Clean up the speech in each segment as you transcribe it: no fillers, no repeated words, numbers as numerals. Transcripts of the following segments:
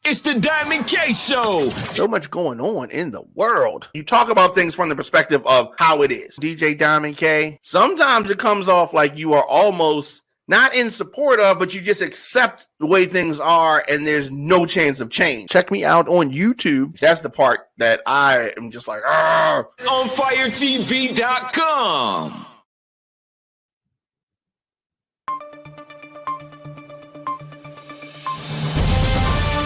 It's the Diamond K Show. So much going on in the world. You talk about things from the perspective of how it is. DJ Diamond K, sometimes it comes off like you are almost not in support of, but you just accept the way things are and there's no chance of change. Check me out on YouTube. That's the part that I am just like, ah. On firetv.com.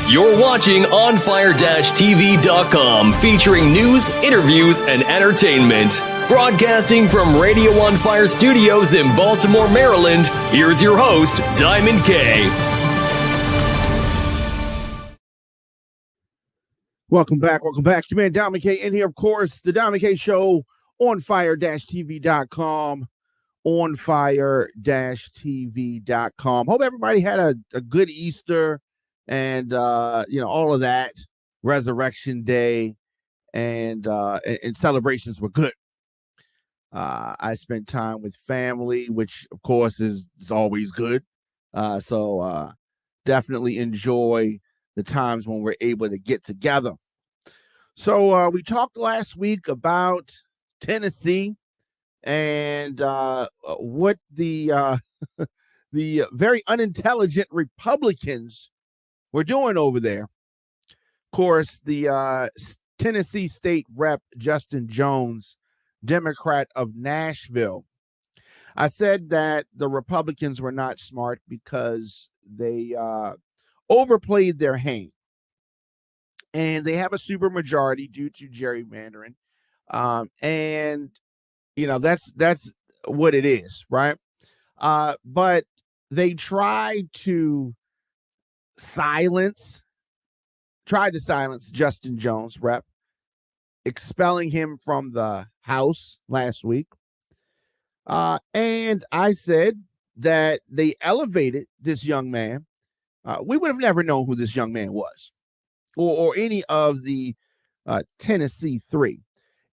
You're watching OnFire-TV.com, featuring news, interviews, and entertainment. Broadcasting from Radio On Fire Studios in Baltimore, Maryland, here's your host, Diamond K. Welcome back. Your man Diamond K in here, of course. The Diamond K Show on fire-tv.com. On fire-tv.com. Hope everybody had a good Easter. And all of that, Resurrection Day, and celebrations were good. I spent time with family, which of course is always good. So definitely enjoy the times when we're able to get together. So we talked last week about Tennessee and what the the very unintelligent Republicans we're doing over there. Of course, the Tennessee State Rep Justin Jones, Democrat of Nashville. I said that the Republicans were not smart because they overplayed their hand. And they have a supermajority due to gerrymandering. And, that's what it is, right? But they tried to silence Justin Jones, rep, expelling him from the House last week. And I said that they elevated this young man. We would have never known who this young man was or any of the Tennessee Three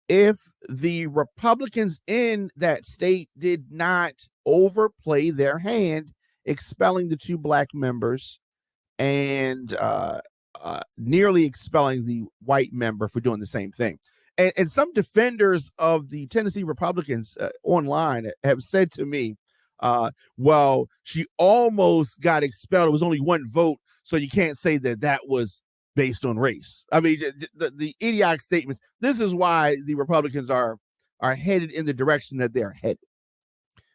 if the Republicans in that state did not overplay their hand, expelling the two black members and nearly expelling the white member for doing the same thing. And some defenders of the Tennessee Republicans online have said to me, well, she almost got expelled. It was only one vote, so you can't say that was based on race. I mean, the idiotic statements. This is why the Republicans are headed in the direction that they're headed,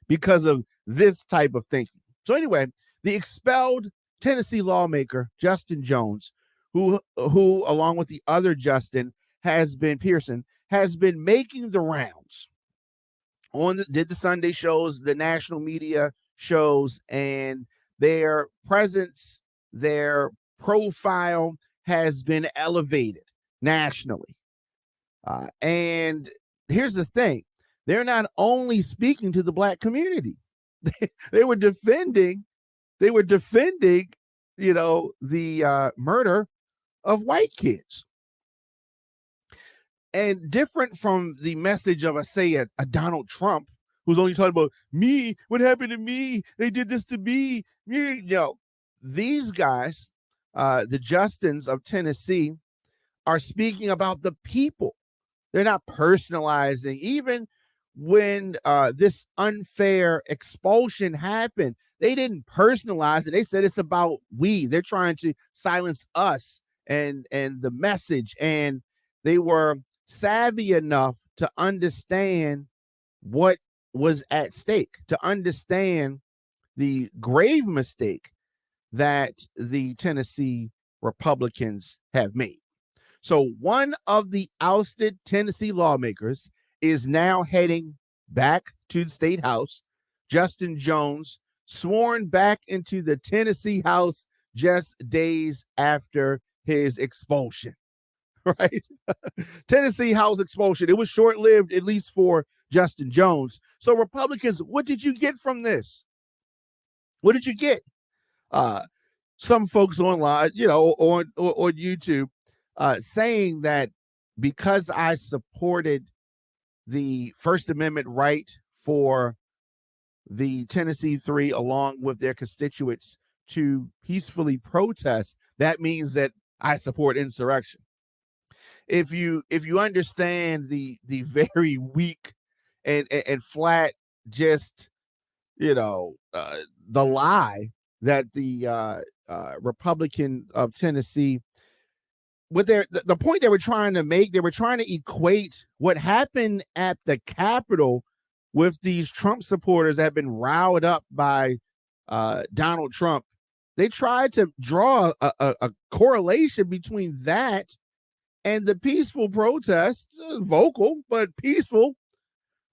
because of this type of thinking. So anyway, the expelled Tennessee lawmaker Justin Jones, who along with the other Justin Pearson has been making the rounds did the Sunday shows, the national media shows, and their presence, their profile has been elevated nationally. And here's the thing: they're not only speaking to the black community; they were defending. the murder of white kids. And different from the message of, a Donald Trump, who's only talking about me, what happened to me, they did this to me. These guys, the Justins of Tennessee, are speaking about the people. They're not personalizing. Even when this unfair expulsion happened, they didn't personalize it. They said it's about we. They're trying to silence us and the message. And they were savvy enough to understand what was at stake, to understand the grave mistake that the Tennessee Republicans have made. So one of the ousted Tennessee lawmakers is now heading back to the state house. Justin Jones, sworn back into the Tennessee House just days after his expulsion, right? Tennessee House expulsion. It was short-lived, at least for Justin Jones. So Republicans, what did you get from this? What did you get? Some folks online, on YouTube, saying that because I supported the First Amendment right for the Tennessee Three, along with their constituents, to peacefully protest, that means that I support insurrection. If you understand the very weak and flat, just the lie that the Republican of Tennessee, what the point they were trying to make, they were trying to equate what happened at the Capitol with these Trump supporters that have been riled up by Donald Trump. They tried to draw a correlation between that and the peaceful protests, vocal but peaceful.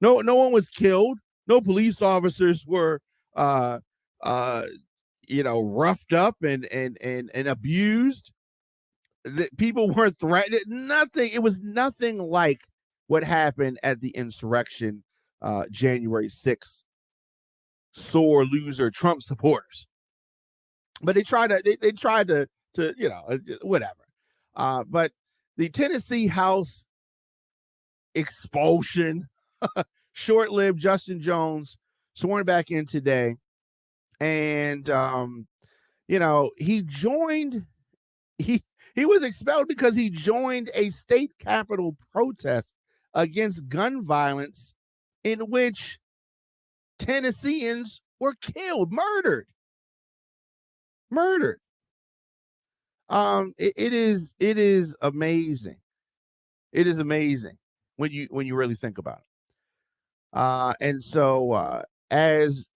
No one was killed. No police officers were roughed up and abused. The people weren't threatened. Nothing. It was nothing like what happened at the insurrection, January 6th. Sore loser Trump supporters. But they tried to whatever. But the Tennessee House expulsion, short-lived. Justin Jones sworn back in today, and he joined. He was expelled because he joined a state capitol protest against gun violence, in which Tennesseans were killed, murdered. It is amazing. It is amazing when you really think about it. And so as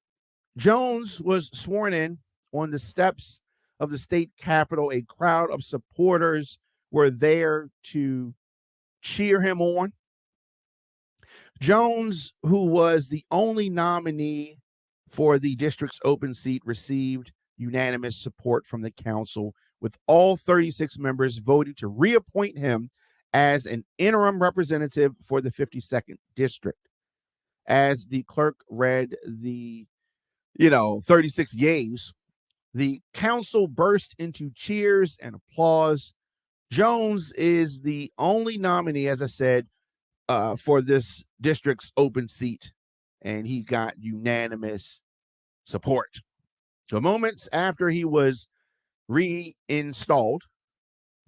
Jones was sworn in on the steps of the state capitol, a crowd of supporters were there to cheer him on. Jones, who was the only nominee for the district's open seat, received unanimous support from the council, with all 36 members voting to reappoint him as an interim representative for the 52nd district. As the clerk read the 36 yeas, the council burst into cheers and applause. Jones is the only nominee, as I said, for this district's open seat, and he got unanimous support. So moments after he was reinstalled,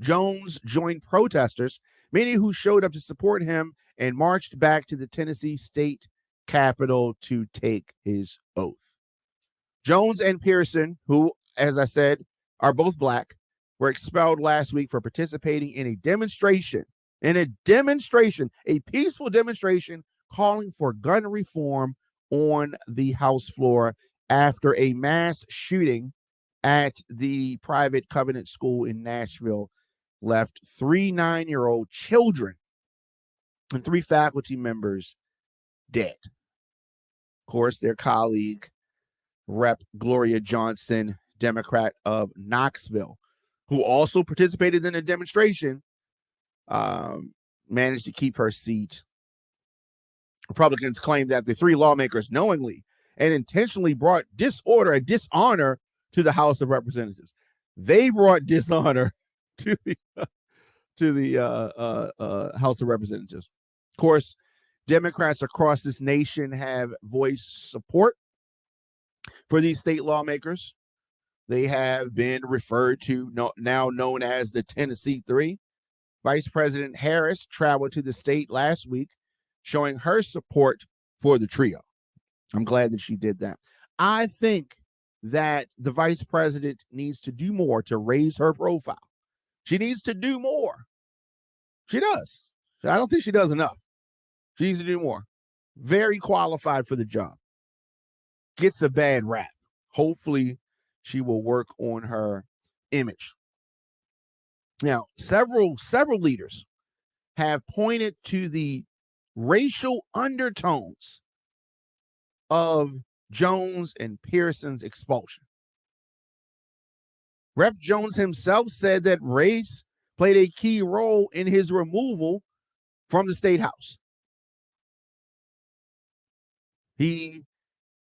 Jones joined protesters, many who showed up to support him, and marched back to the Tennessee state capitol to take his oath. Jones and Pearson, who, as I said, are both black, were expelled last week for participating in a demonstration, a peaceful demonstration calling for gun reform on the House floor after a mass shooting at the private Covenant School in Nashville left 3 9-year-old children and 3 faculty members dead. Of course, their colleague, Rep. Gloria Johnson, Democrat of Knoxville, who also participated in a demonstration, managed to keep her seat. Republicans claim that the 3 lawmakers knowingly and intentionally brought disorder and dishonor to the House of Representatives. They brought dishonor to the House of Representatives. Of course, Democrats across this nation have voiced support for these state lawmakers. They have been referred to, now known as the Tennessee Three. Vice President Harris traveled to the state last week, showing her support for the trio. I'm glad that she did that. I think that the vice president needs to do more to raise her profile. She needs to do more. She does. I don't think she does enough. She needs to do more. Very qualified for the job. Gets a bad rap. Hopefully, she will work on her image. Now, several leaders have pointed to the racial undertones of Jones and Pearson's expulsion. Rep. Jones himself said that race played a key role in his removal from the state house. He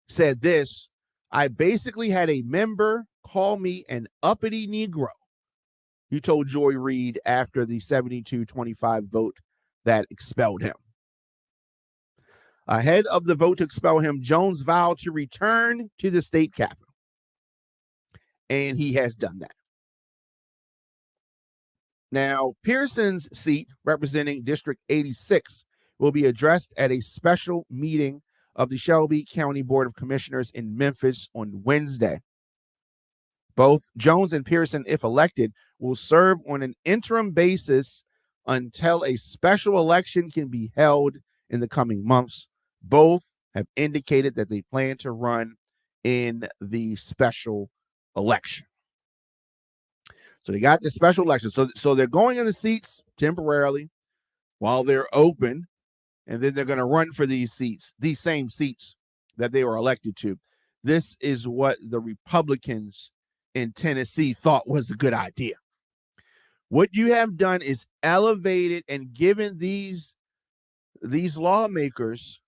said this: "I basically had a member call me an uppity Negro," he told Joy Reid after the 72-25 vote that expelled him. Ahead of the vote to expel him, Jones vowed to return to the state capitol, and he has done that. Now, Pearson's seat, representing District 86, will be addressed at a special meeting of the Shelby County Board of Commissioners in Memphis on Wednesday. Both Jones and Pearson, if elected, will serve on an interim basis until a special election can be held in the coming months. Both have indicated that they plan to run in the special election. So they got the special election. So they're going in the seats temporarily while they're open, and then they're going to run for these seats, these same seats that they were elected to. This is what the Republicans in Tennessee thought was a good idea. What you have done is elevated and given these lawmakers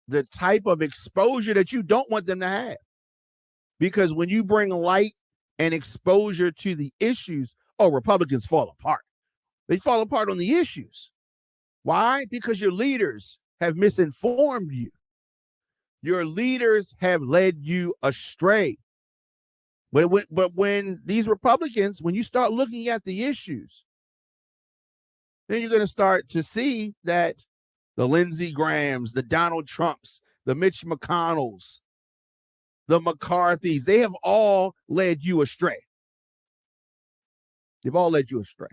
the type of exposure that you don't want them to have. Because when you bring light and exposure to the issues, Republicans fall apart. They fall apart on the issues. Why? Because your leaders have misinformed you. Your leaders have led you astray. But when these Republicans, when you start looking at the issues, then you're going to start to see that the Lindsey Grahams, the Donald Trumps, the Mitch McConnells, the McCarthys, they have all led you astray. They've all led you astray.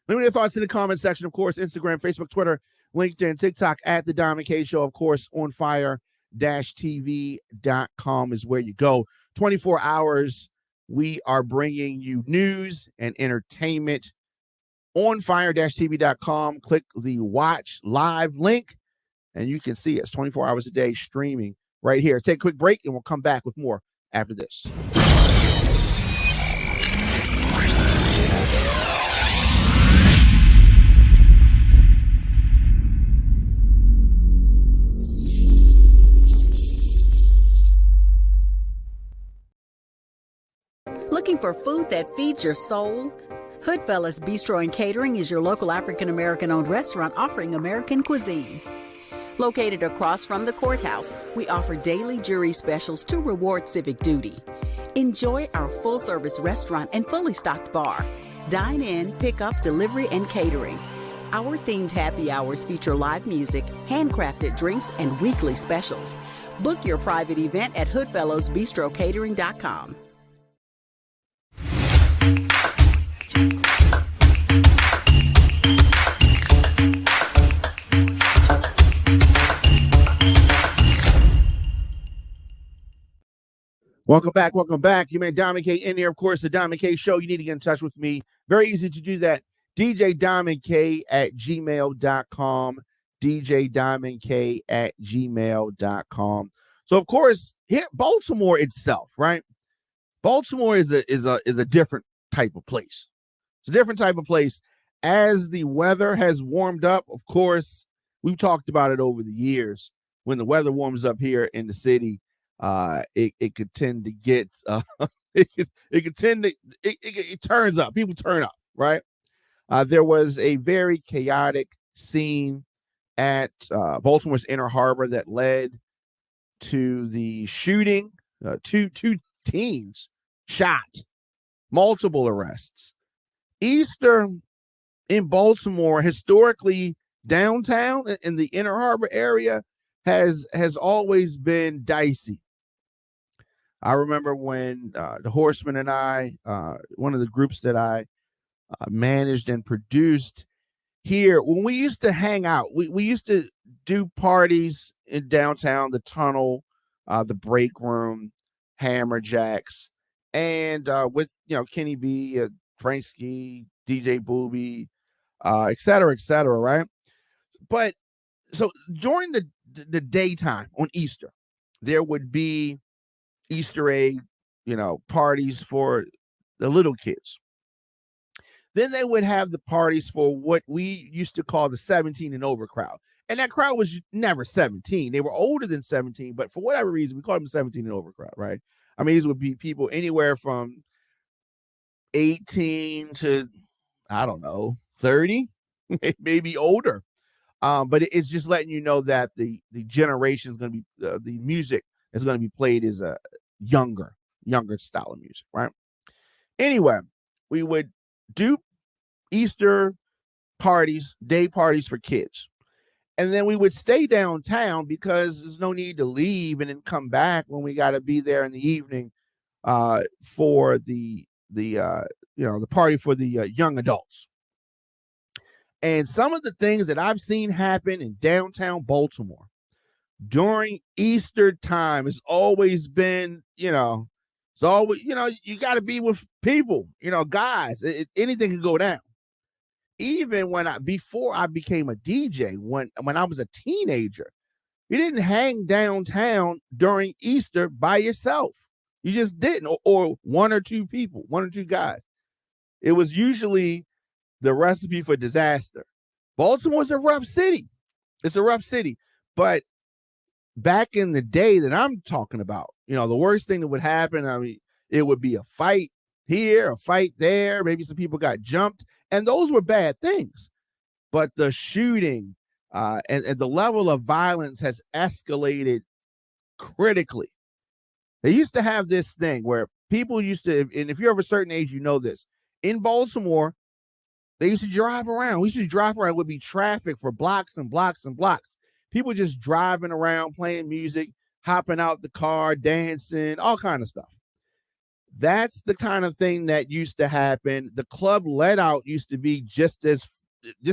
Let me know your thoughts in the comment section. Of course, Instagram, Facebook, Twitter, LinkedIn, TikTok, at The Diamond K Show. Of course, onfire-tv.com is where you go. 24 hours, we are bringing you news and entertainment. Onfire-tv.com. Click the watch live link, and you can see us 24 hours a day streaming right here. Take a quick break, and we'll come back with more after this. Looking for food that feeds your soul? Hoodfellas Bistro and Catering is your local African-American owned restaurant offering American cuisine. Located across from the courthouse, we offer daily jury specials to reward civic duty. Enjoy our full-service restaurant and fully stocked bar. Dine in, pick up, delivery, and catering. Our themed happy hours feature live music, handcrafted drinks, and weekly specials. Book your private event at hoodfellowsbistrocatering.com. Welcome back. You made Diamond K in here. Of course, the Diamond K Show. You need to get in touch with me. Very easy to do that. DJDiamondK@gmail.com. DJDiamondK@gmail.com. So, of course, here, Baltimore itself, right? Baltimore is a different type of place. It's a different type of place. As the weather has warmed up, of course, we've talked about it over the years. When the weather warms up here in the city, it could tend to get it turns up. People turn up, right? There was a very chaotic scene at Baltimore's Inner Harbor that led to the shooting. Two teens shot, multiple arrests. Easter in Baltimore, historically downtown in the Inner Harbor area, has always been dicey. I remember when the Horsemen and I, one of the groups that I managed and produced here, when we used to hang out, we used to do parties in downtown, the Tunnel, the Break Room, Hammer Jacks, and with Kenny B, Frank Ski, DJ Booby, et cetera, right? But so during the daytime on Easter, there would be Easter egg, parties for the little kids. Then they would have the parties for what we used to call the 17 and over crowd. And that crowd was never 17. They were older than 17, but for whatever reason, we called them 17 and over crowd, right? I mean, these would be people anywhere from 18 to, I don't know, 30, maybe older. But it's just letting you know that the generation is going to be, the music is going to be played is a younger style of music, right? Anyway, we would do Easter parties, day parties for kids. And then we would stay downtown because there's no need to leave and then come back when we got to be there in the evening for the party for the young adults. And some of the things that I've seen happen in downtown Baltimore during Easter time has always been, it's always, you got to be with people, guys. Anything can go down. Even before I became a DJ, when I was a teenager, you didn't hang downtown during Easter by yourself. You just didn't, or one or two people, one or two guys. It was usually the recipe for disaster. Baltimore's a rough city. It's a rough city. But back in the day that I'm talking about, the worst thing that would happen, it would be a fight here, a fight there. Maybe some people got jumped. And those were bad things. But the shooting and the level of violence has escalated critically. They used to have this thing where people used to, and if you're of a certain age, you know this. In Baltimore, they used to drive around. We used to drive around. It would be traffic for blocks and blocks and blocks. People just driving around, playing music, hopping out the car, dancing, all kind of stuff. That's the kind of thing that used to happen. The club let out used to be just as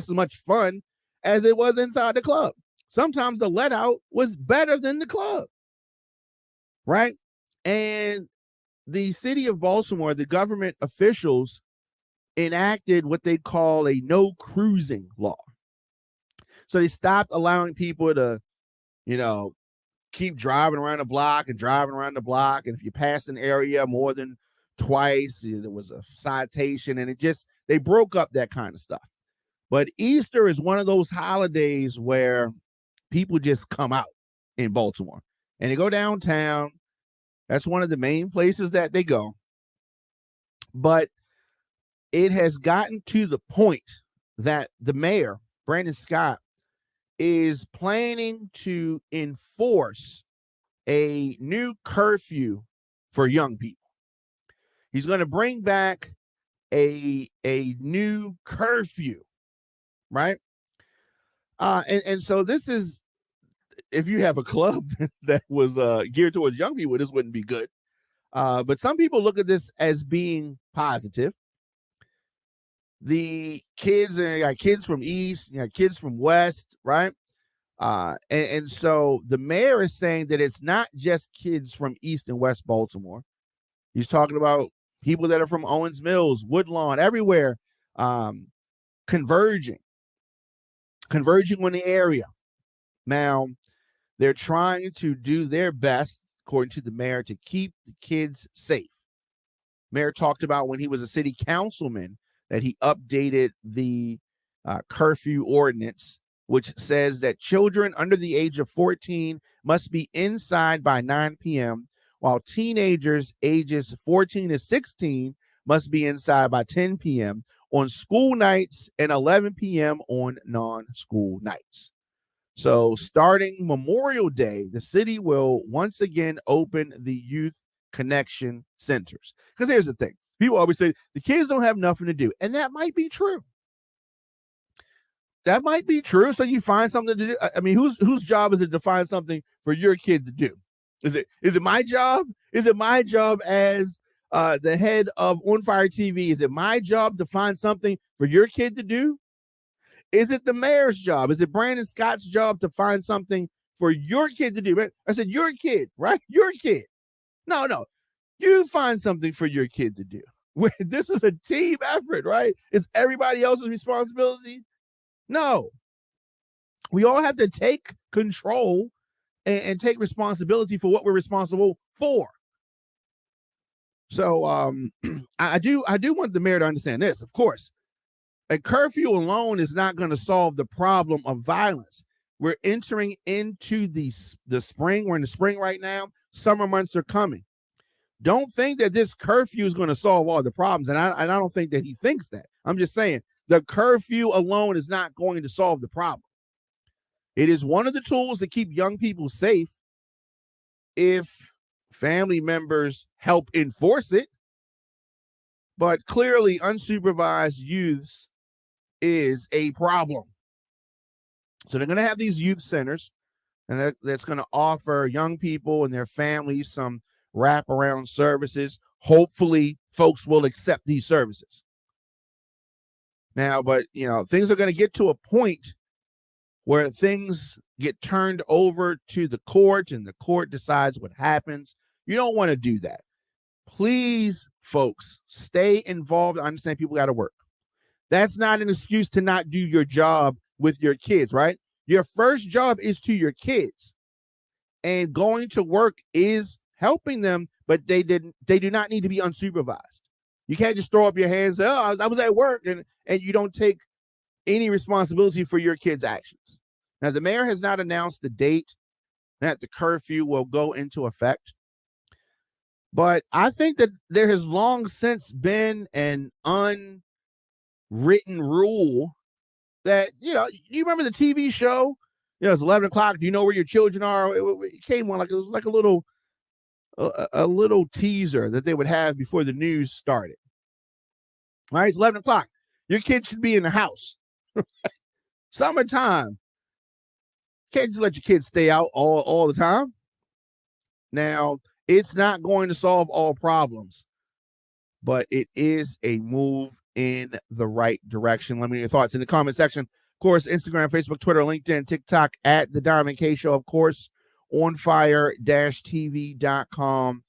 much fun as it was inside the club. Sometimes the let out was better than the club, right? And the city of Baltimore, the government officials enacted what they call a no cruising law. So they stopped allowing people to, keep driving around the block and driving around the block. And if you passed an area more than twice, there was a citation, and they broke up that kind of stuff. But Easter is one of those holidays where people just come out in Baltimore and they go downtown. That's one of the main places that they go. But it has gotten to the point that the mayor, Brandon Scott, is planning to enforce a new curfew for young people. He's going to bring back a new curfew, right? And so this is, if you have a club that was geared towards young people, this wouldn't be good. But some people look at this as being positive. The kids, you got kids from East, you got kids from West, right? And so the mayor is saying that it's not just kids from East and West Baltimore. He's talking about people that are from Owens Mills, Woodlawn, everywhere, converging on the area. Now, they're trying to do their best, according to the mayor, to keep the kids safe. Mayor talked about when he was a city councilman that he updated the curfew ordinance, which says that children under the age of 14 must be inside by 9 p.m., while teenagers ages 14 to 16 must be inside by 10 p.m. on school nights and 11 p.m. on non-school nights. So starting Memorial Day, the city will once again open the youth connection centers. Because here's the thing. People always say the kids don't have nothing to do. And that might be true. That might be true. So you find something to do. I mean, whose job is it to find something for your kid to do? Is it my job? Is it my job as the head of On Fire TV? Is it my job to find something for your kid to do? Is it the mayor's job? Is it Brandon Scott's job to find something for your kid to do? I said your kid, right? Your kid. No. You find something for your kid to do. This is a team effort, right? It's everybody else's responsibility. No. We all have to take control and take responsibility for what we're responsible for. So I do want the mayor to understand this. Of course, a curfew alone is not going to solve the problem of violence. We're entering into the spring. We're in the spring right now. Summer months are coming. Don't think that this curfew is going to solve all the problems. And I don't think that he thinks that. I'm just saying the curfew alone is not going to solve the problem. It is one of the tools to keep young people safe if family members help enforce it. But clearly unsupervised youths is a problem. So they're going to have these youth centers, and that's going to offer young people and their families some wraparound services. Hopefully, folks will accept these services. Now, but, things are going to get to a point where things get turned over to the court and the court decides what happens. You don't want to do that. Please, folks, stay involved. I understand people got to work. That's not an excuse to not do your job with your kids, right? Your first job is to your kids. And going to work is helping them, but they do not need to be unsupervised. You can't just throw up your hands and say, oh, I was at work, and you don't take any responsibility for your kids' actions. Now, the mayor has not announced the date that the curfew will go into effect. But I think that there has long since been an unwritten rule that, you remember the TV show? It's 11 o'clock. Do you know where your children are? It came on it was like a little teaser that they would have before the news started. All right, it's 11 o'clock. Your kid should be in the house. Summertime. Can't just let your kids stay out all the time. Now, it's not going to solve all problems, but it is a move in the right direction. Let me know your thoughts in the comment section. Of course, Instagram, Facebook, Twitter, LinkedIn, TikTok at The Diamond K Show. Of course, onfire-tv.com.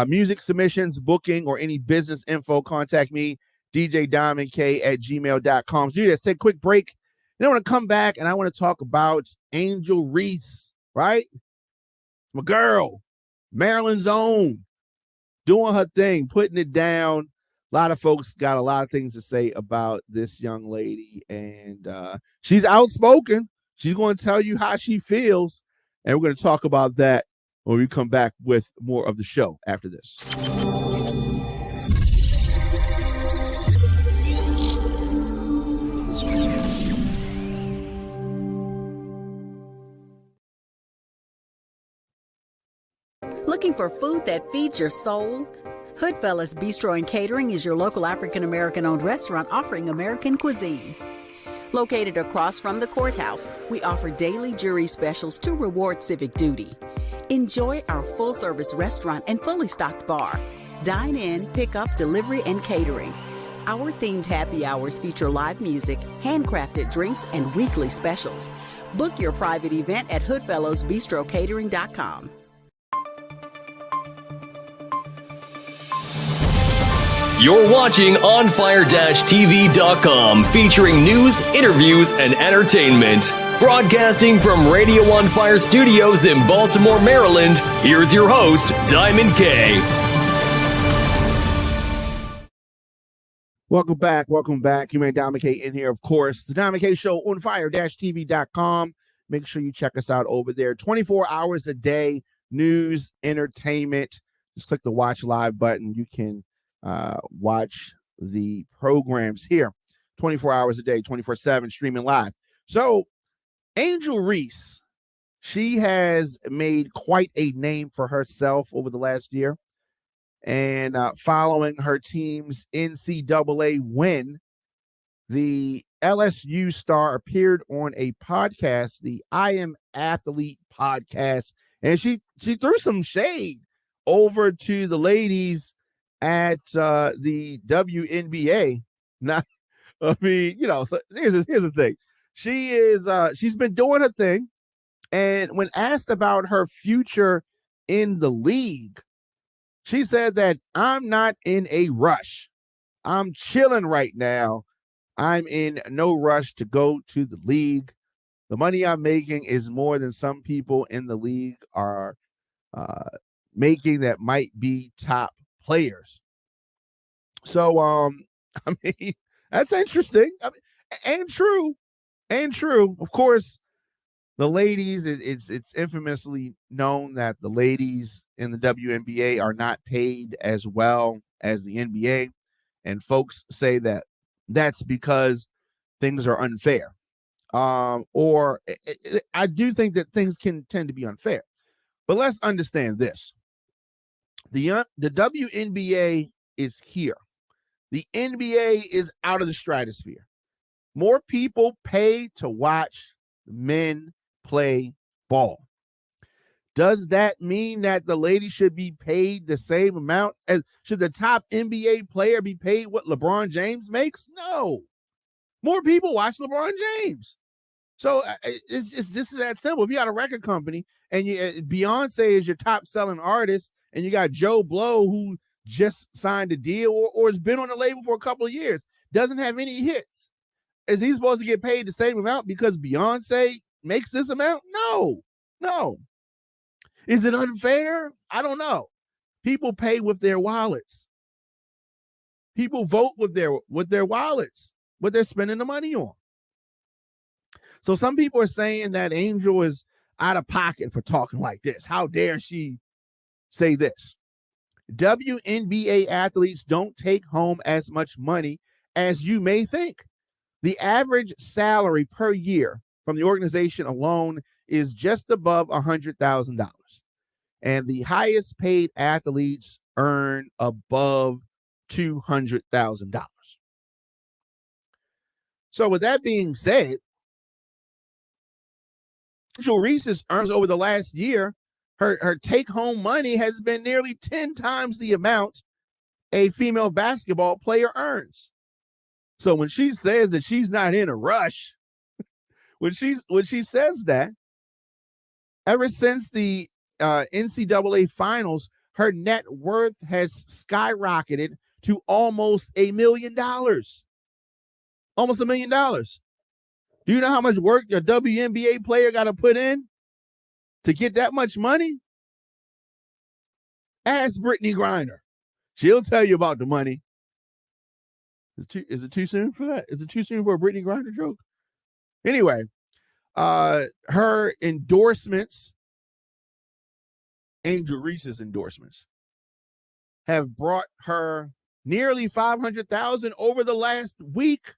Music submissions, booking, or any business info, contact me, djdiamondk@gmail.com. So do this. Take a quick break. And I want to come back and I want to talk about Angel Reese, right? My girl, Maryland's own, doing her thing, putting it down. A lot of folks got a lot of things to say about this young lady, and she's outspoken. She's going to tell you how she feels, and we're going to talk about that when we come back with more of the show after this. Looking for food that feeds your soul? Hoodfellas Bistro and Catering is your local African-American-owned restaurant offering American cuisine. Located across from the courthouse, we offer daily jury specials to reward civic duty. Enjoy our full-service restaurant and fully stocked bar. Dine in, pick up, delivery, and catering. Our themed happy hours feature live music, handcrafted drinks, and weekly specials. Book your private event at hoodfellowsbistrocatering.com. You're watching OnFire-TV.com, featuring news, interviews, and entertainment. Broadcasting from Radio On Fire Studios in Baltimore, Maryland, here's your host, Diamond K. Welcome back. You may Diamond K in here, of course. The Diamond K Show on fire-tv.com. Make sure you check us out over there. 24 hours a day, news, entertainment. Just click the watch live button. You can watch the programs here 24 hours a day, 24/7, streaming live. So Angel Reese, she has made quite a name for herself over the last year. And following her team's NCAA win, the LSU star appeared on a podcast, the I Am Athlete podcast, and she threw some shade over to the ladies at the WNBA. So here's the thing. She's been doing her thing, and when asked about her future in the league, she said that I'm not in a rush. I'm chilling right now. I'm in no rush to go to the league. The money I'm making is more than some people in the league are making that might be top players. So, that's interesting. And true. Of course, the ladies, it's infamously known that the ladies in the WNBA are not paid as well as the NBA. And folks say that that's because things are unfair. I do think that things can tend to be unfair. But let's understand this. The WNBA is here. The NBA is out of the stratosphere. More people pay to watch men play ball. Does that mean that the lady should be paid the same amount? As should the top NBA player be paid what LeBron James makes? No. More people watch LeBron James. So this is that simple. If you got a record company and Beyonce is your top selling artist, and you got Joe Blow who just signed a deal or has been on the label for a couple of years, doesn't have any hits, is he supposed to get paid the same amount because Beyonce makes this amount? No. Is it unfair? I don't know. People pay with their wallets. People vote with their wallets, what they're spending the money on. So some people are saying that Angel is out of pocket for talking like this. How dare she say this? WNBA athletes don't take home as much money as you may think. The average salary per year from the organization alone is just above $100,000. And the highest paid athletes earn above $200,000. So with that being said, Reese's earns over the last year, her take-home money has been nearly 10 times the amount a female basketball player earns. So when she says that she's not in a rush, when she says that, ever since the NCAA finals, her net worth has skyrocketed to almost $1 million. Almost $1 million. Do you know how much work a WNBA player got to put in to get that much money? Ask Brittany Griner. She'll tell you about the money. Is it too soon for that? Is it too soon for a Brittany Griner joke? Anyway, her endorsements, Angel Reese's endorsements, have brought her nearly $500,000 over the last week.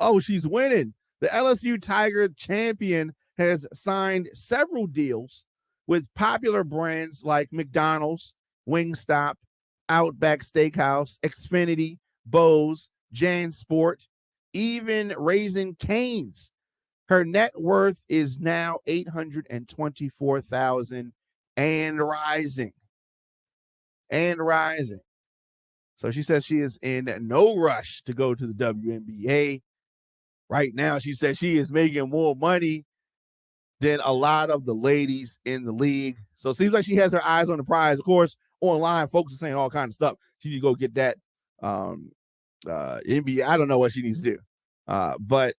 Oh, she's winning. The LSU Tiger champion has signed several deals with popular brands like McDonald's, Wingstop, Outback Steakhouse, Xfinity, Bose, JanSport, even Raising Cane's. Her net worth is now $824,000 and rising. And rising. So she says she is in no rush to go to the WNBA. Right now, she says she is making more money than a lot of the ladies in the league. So it seems like she has her eyes on the prize. Of course, online, folks are saying all kinds of stuff. She need to go get that NBA. I don't know what she needs to do. But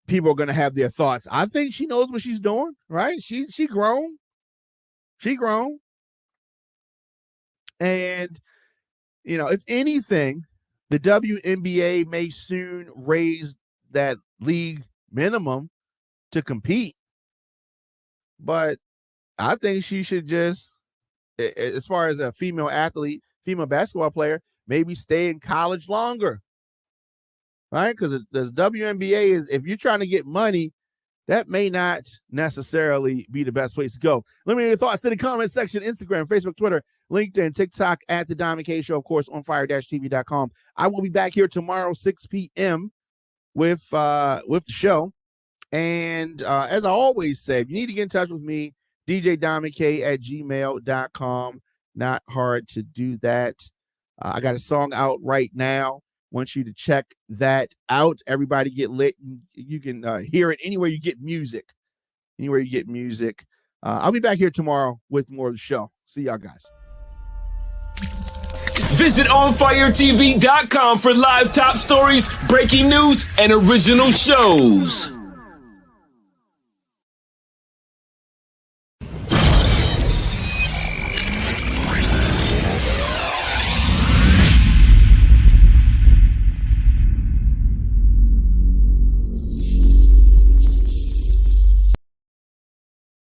people are going to have their thoughts. I think she knows what she's doing, right? She grown. She grown. And, you know, if anything, the WNBA may soon raise that league minimum to compete. But I think she should just, as far as a female athlete, female basketball player, maybe stay in college longer. Right? Because the WNBA is, if you're trying to get money, that may not necessarily be the best place to go. Let me know your thoughts in the comment section, Instagram, Facebook, Twitter, LinkedIn, TikTok, at The Diamond K Show, of course, on fire-tv.com. I will be back here tomorrow, 6 p.m. with the show. And as I always say, if you need to get in touch with me, djdiamondk@gmail.com. Not hard to do that. I got a song out right now. Want you to check that out. Everybody get lit. You can hear it anywhere you get music. Anywhere you get music. I'll be back here tomorrow with more of the show. See y'all guys. Visit OnFireTV.com for live top stories, breaking news, and original shows.